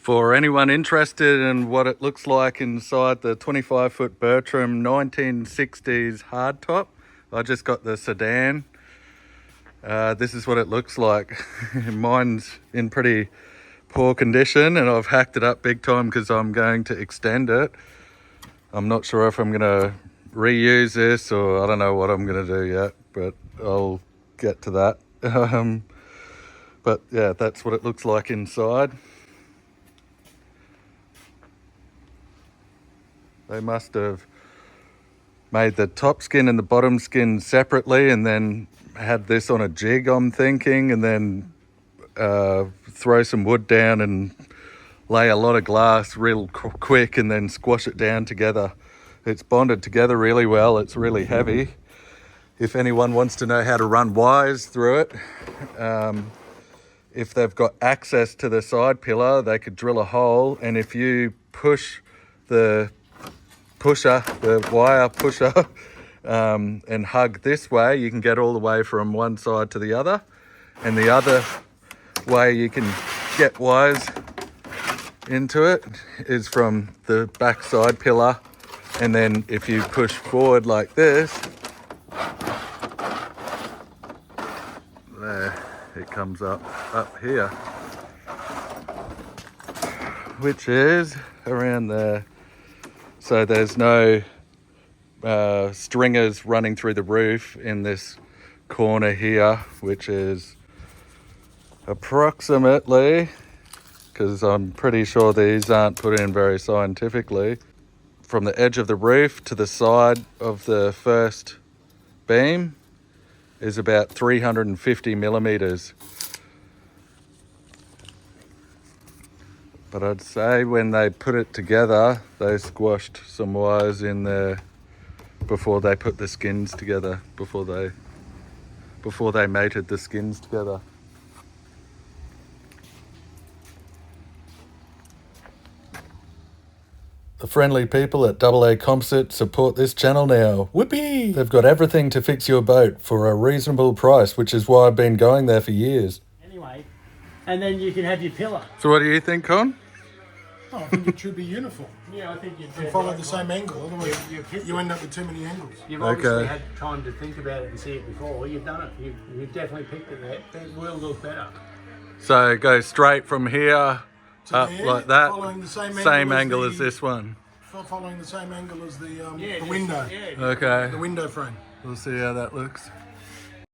For anyone interested in what it looks like inside the 25-foot Bertram 1960s hardtop, I just got the sedan. This is what it looks like. Mine's in pretty poor condition and I've hacked it up big time because I'm going to extend it. I'm not sure if I'm going to reuse this or I don't know what I'm going to do yet, but I'll get to that. But yeah, that's what it looks like inside. They must have made the top skin and the bottom skin separately and then had this on a jig, I'm thinking, and then throw some wood down and lay a lot of glass real quick and then squash it down together. It's bonded together really well. It's really heavy. If anyone wants to know how to run wires through it, if they've got access to the side pillar, they could drill a hole, and if you push the wire pusher, and hug this way, you can get all the way from one side to the other, and the other way you can get wires into it is from the back side pillar, and then if you push forward like this, there it comes up here, which is around there. So there's no stringers running through the roof in this corner here, which is approximately, because I'm pretty sure these aren't put in very scientifically, from the edge of the roof to the side of the first beam is about 350 millimeters. But I'd say when they put it together, they squashed some wires in there before they put the skins together, before they mated the skins together. The friendly people at AA Composite support this channel now. Whoopee! They've got everything to fix your boat for a reasonable price, which is why I've been going there for years. Anyway, and then you can have your pillar. So what do you think, Con? Oh, I think it should be uniform. Yeah, I think you'd And follow the same angle, otherwise you end up with too many angles. You've obviously had time to think about it and see it before. You've done it. You've definitely picked it there. It will look better. So go straight from here up there, like that, following the same angle as this one. Following the same angle as the window. Yeah. Okay, The window frame. we'll see how that looks.